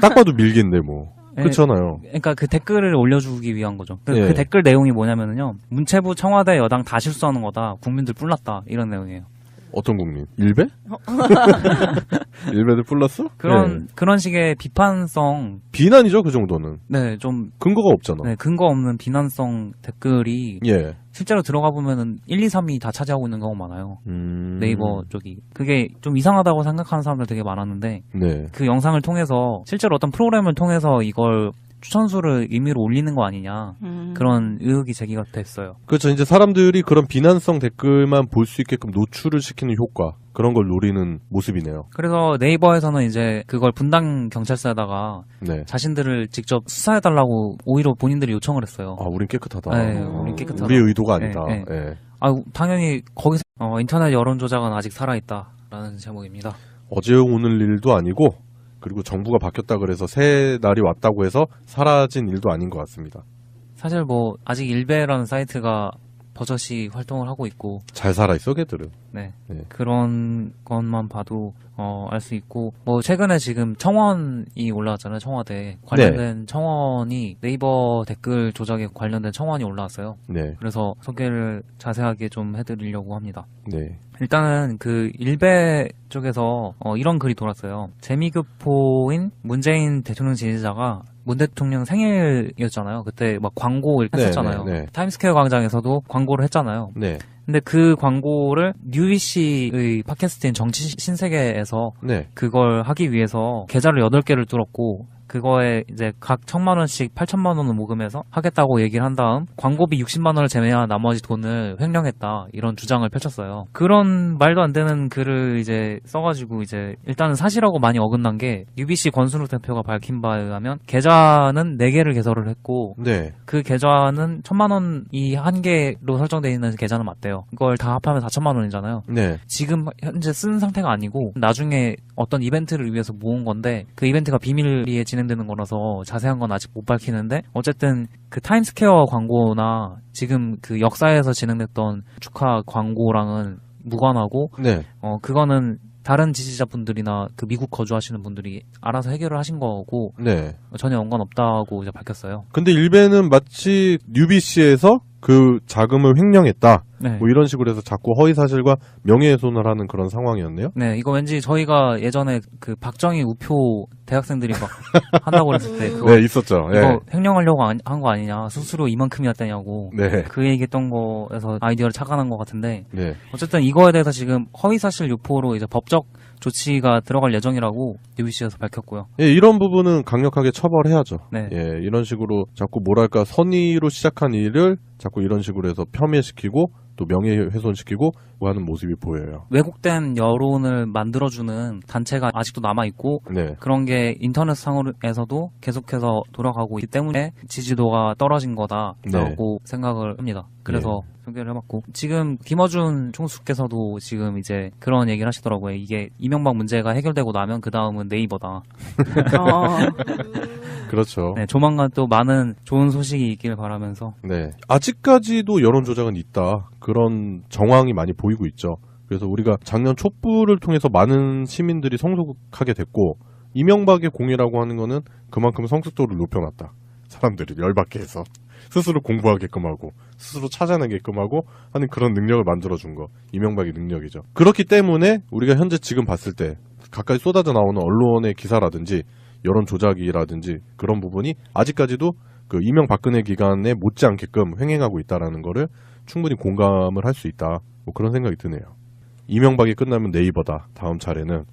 딱 봐도 밀기인데 뭐. 네, 그렇잖아요. 그러니까 그 댓글을 올려주기 위한 거죠. 예. 그 댓글 내용이 뭐냐면은요. 문체부 청와대 여당 다 실수하는 거다. 국민들 뿔났다. 이런 내용이에요. 어떤 국민? 일베? 일베들 플러스? 그런 식의 비판성. 비난이죠, 그 정도는. 네, 좀. 근거가 없잖아. 네, 근거 없는 비난성 댓글이. 예. 실제로 들어가 보면은 1, 2, 3이 다 차지하고 있는 경우가 많아요. 네이버 쪽이. 그게 좀 이상하다고 생각하는 사람들 되게 많았는데. 네. 그 영상을 통해서 실제로 어떤 프로그램을 통해서 이걸 추천수를 임의로 올리는 거 아니냐 그런 의혹이 제기가 됐어요. 그렇죠. 이제 사람들이 그런 비난성 댓글만 볼 수 있게끔 노출을 시키는 효과, 그런 걸 노리는 모습이네요. 그래서 네이버에서는 이제 그걸 분당 경찰서에다가 네. 자신들을 직접 수사해달라고 오히려 본인들이 요청을 했어요. 아, 우린 깨끗하다. 네, 우린 깨끗하다. 우리의 의도가 아니다. 네, 네. 예. 당연히 거기서 인터넷 여론 조작은 아직 살아있다라는 제목입니다. 어제 오늘 일도 아니고, 그리고 정부가 바뀌었다 그래서 새 날이 왔다고 해서 사라진 일도 아닌 것 같습니다. 사실 뭐 아직 일베라는 사이트가 버젓이 활동을 하고 있고 잘 살아있어, 걔들은. 네. 네. 그런 것만 봐도 알 수 있고 뭐 최근에 지금 청원이 올라왔잖아요. 청와대 관련된 청원이 네이버 댓글 조작에 관련된 청원이 올라왔어요. 네. 그래서 소개를 자세하게 좀 해드리려고 합니다. 네. 일단은 그 일베 쪽에서 이런 글이 돌았어요. 재미교포인 문재인 대통령 지지자가 문 대통령 생일이었잖아요. 그때 막 광고 이렇게 했었잖아요. 네. 타임스퀘어 광장에서도 광고를 했잖아요. 네. 근데 그 광고를 UBC의 팟캐스트인 정치 신세계에서 네. 그걸 하기 위해서 계좌를 8개를 뚫었고 그거에 이제 각 1,000만 원씩 8,000만 원을 모금해서 하겠다고 얘기를 한 다음 광고비 60만 원을 제외한 나머지 돈을 횡령했다 이런 주장을 펼쳤어요. 그런 말도 안 되는 글을 이제 써가지고 이제 일단은 사실하고 많이 어긋난 게 UBC 권순욱 대표가 밝힌 바에 의하면 계좌는 4개를 개설을 했고 네. 그 계좌는 1,000만 원이 한 개로 설정되어 있는 계좌는 맞대요. 이걸 다 합하면 4,000만 원이잖아요. 네. 지금 현재 쓴 상태가 아니고 나중에 어떤 이벤트를 위해서 모은 건데 그 이벤트가 비밀리에 진행되는 거라서 자세한 건 아직 못 밝히는데 어쨌든 그 타임스퀘어 광고나 지금 그 역사에서 진행됐던 축하 광고랑은 무관하고 네. 그거는 다른 지지자분들이나 그 미국 거주하시는 분들이 알아서 해결을 하신 거고 네. 전혀 연관 없다고 이제 밝혔어요. 근데 일베는 마치 UBC에서 그 자금을 횡령했다. 네. 뭐 이런 식으로 해서 자꾸 허위사실과 명예훼손을 하는 그런 상황이었네요. 네, 이거 왠지 저희가 예전에 그 박정희 우표 대학생들이 막 한다고 그랬을 때 그거 네, 있었죠. 예. 이거 횡령하려고 한 거 아니냐, 수수료 이만큼이었다냐고 네. 그 얘기했던 거에서 아이디어를 착안한 것 같은데 네. 어쨌든 이거에 대해서 지금 허위사실 유포로 이제 법적 조치가 들어갈 예정이라고 UBC에서 밝혔고요. 예, 이런 부분은 강력하게 처벌해야죠. 네. 예, 이런 식으로 자꾸 뭐랄까 선의로 시작한 일을 자꾸 이런 식으로 해서 폄훼시키고 또 명예훼손시키고 하는 모습이 보여요. 왜곡된 여론을 만들어주는 단체가 아직도 남아있고 네. 그런 게 인터넷 상에서도 계속해서 돌아가고 있기 때문에 지지도가 떨어진 거다라고 생각을 합니다. 그래서 소개를 해봤고, 지금 김어준 총수께서도 지금 이제 그런 얘기를 하시더라고요. 이게 이명박 문제가 해결되고 나면 그 다음은 네이버다. 그렇죠. 네, 조만간 또 많은 좋은 소식이 있길 바라면서. 네. 아직까지도 여론 조작은 있다. 그런 정황이 많이 보이고 있죠. 그래서 우리가 작년 촛불을 통해서 많은 시민들이 성숙하게 됐고, 이명박의 공이라고 하는 거는 그만큼 성숙도를 높여놨다. 사람들이 열받게 해서 스스로 공부하게끔 하고 스스로 찾아내게끔 하고 하는 그런 능력을 만들어준 거. 이명박의 능력이죠. 그렇기 때문에 우리가 현재 지금 봤을 때 가까이 쏟아져 나오는 언론의 기사라든지 여론 조작이라든지 그런 부분이 아직까지도 그 이명박근혜 기간에 못지않게끔 횡행하고 있다라는 거를 충분히 공감을 할 수 있다. 뭐 그런 생각이 드네요. 이명박이 끝나면 네이버다. 다음 차례는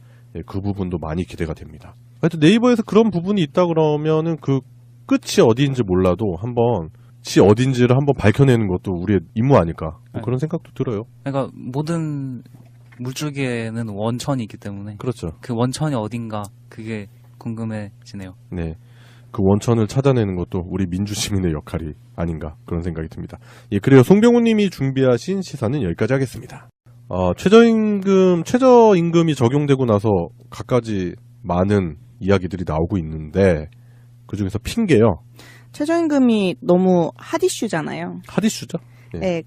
그 부분도 많이 기대가 됩니다. 하여튼 네이버에서 그런 부분이 있다 그러면은 그 끝이 어디인지 몰라도 한번 어딘지를 한번 밝혀내는 것도 우리의 임무 아닐까. 뭐 그런 생각도 들어요. 그러니까 모든 물줄기에는 원천이 있기 때문에. 그렇죠. 그 원천이 어딘가 그게 궁금해지네요. 네. 그 원천을 찾아내는 것도 우리 민주시민의 역할이 아닌가 그런 생각이 듭니다. 예, 그래요. 송병훈 님이 준비하신 시사는 여기까지 하겠습니다. 최저임금이 적용되고 나서 갖가지 많은 이야기들이 나오고 있는데 그중에서 핑계요. 최저임금이 너무 핫이슈잖아요. 핫이슈죠? 네,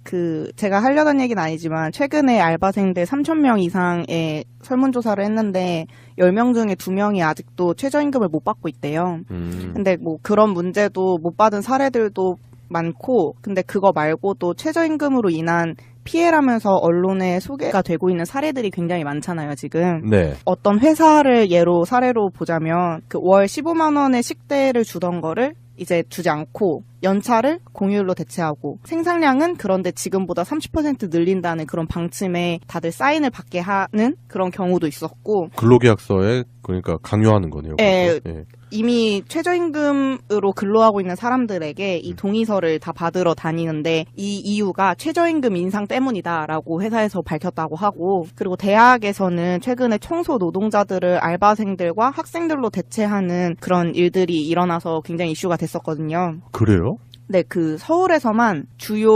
제가 하려던 얘기는 아니지만, 최근에 알바생들 3,000명 이상의 설문조사를 했는데, 10명 중에 2명이 아직도 최저임금을 못 받고 있대요. 근데 뭐 그런 문제도 못 받은 사례들도 많고, 근데 그거 말고도 최저임금으로 인한 피해라면서 언론에 소개가 되고 있는 사례들이 굉장히 많잖아요, 지금. 네. 어떤 회사를 사례로 보자면, 월 15만 원의 식대를 주던 거를 이제 주지 않고 연차를 공휴일로 대체하고 생산량은 그런데 지금보다 30% 늘린다는 그런 방침에 다들 사인을 받게 하는 그런 경우도 있었고, 근로계약서에 그러니까 강요하는 거네요. 예, 예. 이미 최저임금으로 근로하고 있는 사람들에게 이 동의서를 다 받으러 다니는데 이 이유가 최저임금 인상 때문이다라고 회사에서 밝혔다고 하고, 그리고 대학에서는 최근에 청소 노동자들을 알바생들과 학생들로 대체하는 그런 일들이 일어나서 굉장히 이슈가 됐었거든요. 그래요? 네, 서울에서만 주요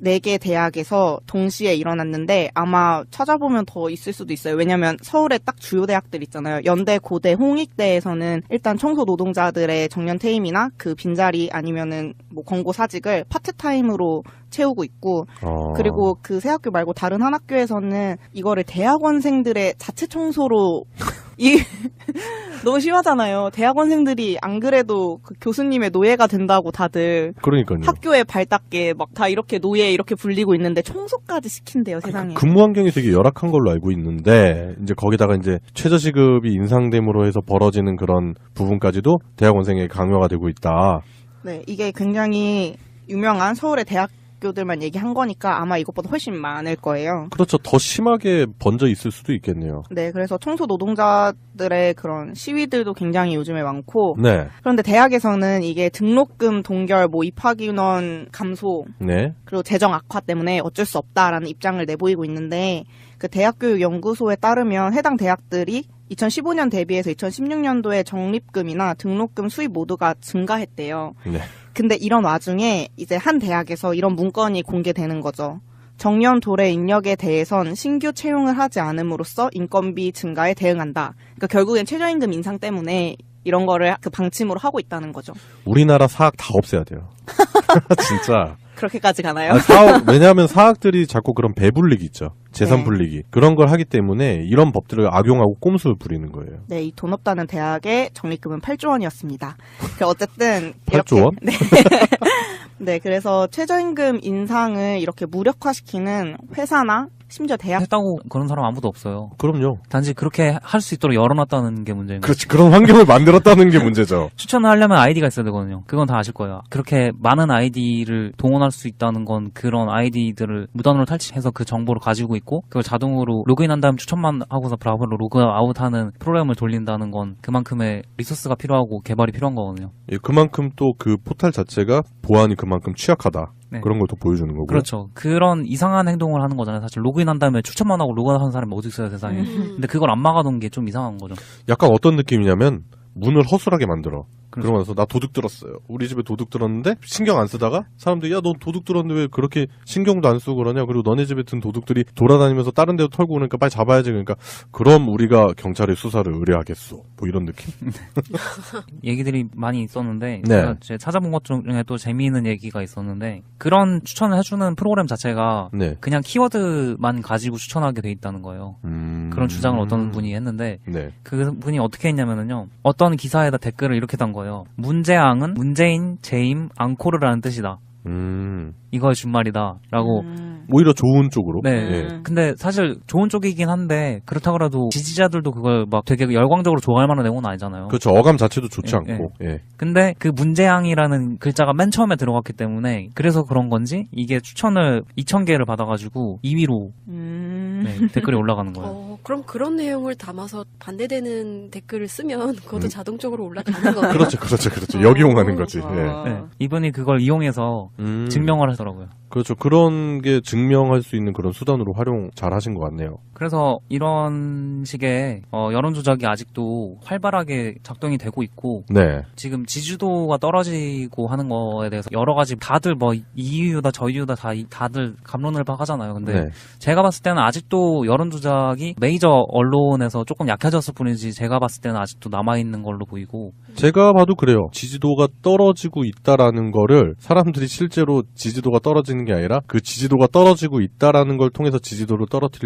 4개 대학에서 동시에 일어났는데 아마 찾아보면 더 있을 수도 있어요. 왜냐면 서울에 딱 주요 대학들 있잖아요. 연대, 고대, 홍익대에서는 일단 청소 노동자들의 정년 퇴임이나 그 빈자리 아니면은 뭐 권고 사직을 파트타임으로 채우고 있고, 그리고 그 세 학교 말고 다른 한 학교에서는 이거를 대학원생들의 자체 청소로 너무 심하잖아요. 대학원생들이 안 그래도 그 교수님의 노예가 된다고 다들 그러니까요. 학교에 발 닦게 막 다 이렇게 노예 이렇게 불리고 있는데 청소까지 시킨대요, 세상에. 근무 환경이 되게 열악한 걸로 알고 있는데 이제 거기다가 이제 최저시급이 인상됨으로 해서 벌어지는 그런 부분까지도 대학원생에게 강요가 되고 있다. 네, 이게 굉장히 유명한 서울의 대학교들만 얘기한 거니까 아마 이것보다 훨씬 많을 거예요. 그렇죠. 더 심하게 번져 있을 수도 있겠네요. 네, 그래서 청소 노동자들의 그런 시위들도 굉장히 요즘에 많고, 네. 그런데 대학에서는 이게 등록금 동결, 뭐 입학인원 감소, 네. 그리고 재정 악화 때문에 어쩔 수 없다라는 입장을 내보이고 있는데, 그 대학교육연구소에 따르면 해당 대학들이 2015년 대비해서 2016년도에 적립금이나 등록금 수입 모두가 증가했대요. 네. 근데 이런 와중에 이제 한 대학에서 이런 문건이 공개되는 거죠. 정년 도래 인력에 대해선 신규 채용을 하지 않음으로써 인건비 증가에 대응한다. 그러니까 결국엔 최저임금 인상 때문에 이런 거를 그 방침으로 하고 있다는 거죠. 우리나라 사학 다 없애야 돼요. 진짜. 그렇게까지 가나요? 왜냐하면 사학들이 자꾸 그런 배불리기 있죠. 재산 네. 불리기. 그런 걸 하기 때문에 이런 법들을 악용하고 꼼수를 부리는 거예요. 네, 이 돈 없다는 대학의 적립금은 8조 원이었습니다. 어쨌든 8조 원? 네. 네, 그래서 최저임금 인상을 이렇게 무력화시키는 회사나 심지어 대학 했다고 그런 사람 아무도 없어요. 그럼요. 단지 그렇게 할 수 있도록 열어놨다는 게 문제인 거예요. 그렇지. 그런 환경을 만들었다는 게 문제죠. 추천을 하려면 아이디가 있어야 되거든요. 그건 다 아실 거예요. 그렇게 많은 아이디를 동원할 수 있다는 건 그런 아이디들을 무단으로 탈취해서 그 정보를 가지고 있고 그걸 자동으로 로그인한 다음 추천만 하고서 브라우저로 로그아웃하는 프로그램을 돌린다는 건 그만큼의 리소스가 필요하고 개발이 필요한 거거든요. 예, 그만큼 또 그 포탈 자체가 보안이 그만큼 취약하다. 네. 그런 걸 또 보여주는 거고요. 그렇죠. 그런 이상한 행동을 하는 거잖아요. 사실 로그인한 다음에 추천만 하고 로그아웃하는 사람이 어디 있어요, 세상에. 근데 그걸 안 막아놓은 게 좀 이상한 거죠. 약간 어떤 느낌이냐면 문을 허술하게 만들어. 그러고 나서 나 도둑 들었어요. 우리 집에 도둑 들었는데 신경 안 쓰다가 사람들이 야, 너 도둑 들었는데 왜 그렇게 신경도 안 쓰고 그러냐. 그리고 너네 집에 든 도둑들이 돌아다니면서 다른 데도 털고 그러니까 빨리 잡아야지. 그러니까 그럼 우리가 경찰에 수사를 의뢰하겠소. 뭐 이런 느낌? 얘기들이 많이 있었는데 네. 제가 찾아본 것 중에 또 재미있는 얘기가 있었는데 그런 추천을 해주는 프로그램 자체가 네. 그냥 키워드만 가지고 추천하게 돼 있다는 거예요. 그런 주장을 어떤 분이 했는데 네. 그 분이 어떻게 했냐면은요. 어떤 기사에다 댓글을 이렇게 단 거예요. 문재앙은 문재인, 재임, 앙코르라는 뜻이다. 이거의 준말이다라고. 오히려 좋은 쪽으로. 네. 예. 근데 사실 좋은 쪽이긴 한데 그렇다고 해도 지지자들도 그걸 막 되게 열광적으로 좋아할 만한 내용은 아니잖아요. 그렇죠. 어감 자체도 좋지 예, 않고. 예. 근데 그 문재앙이라는 글자가 맨 처음에 들어갔기 때문에 그래서 그런 건지 이게 추천을 2,000개를 받아가지고 2위로 댓글이 올라가는 거예요. 그럼 그런 내용을 담아서 반대되는 댓글을 쓰면 그것도 자동적으로 올라가는 거예요. 그렇죠. 역이용하는 거지. 예. 네. 이분이 그걸 이용해서 증명을 하더라고요. 그렇죠. 그런 게 증명할 수 있는 그런 수단으로 활용 잘 하신 것 같네요. 그래서 이런 식의 여론 조작이 아직도 활발하게 작동이 되고 있고 네. 지금 지지도가 떨어지고 하는 거에 대해서 여러 가지 다들 뭐 이 이유다 저 이유다 다들 갑론을 하잖아요. 근데 네. 제가 봤을 때는 아직도 여론 조작이 메이저 언론에서 조금 약해졌을 뿐이지 제가 봤을 때는 아직도 남아있는 걸로 보이고 제가 봐도 그래요. 지지도가 떨어지고 있다라는 거를 사람들이 실제로 지지도가 떨어지는 게 아니라 그 지지도가 떨어지고 있다라는 걸 통해서 지지도를 떨어뜨리려고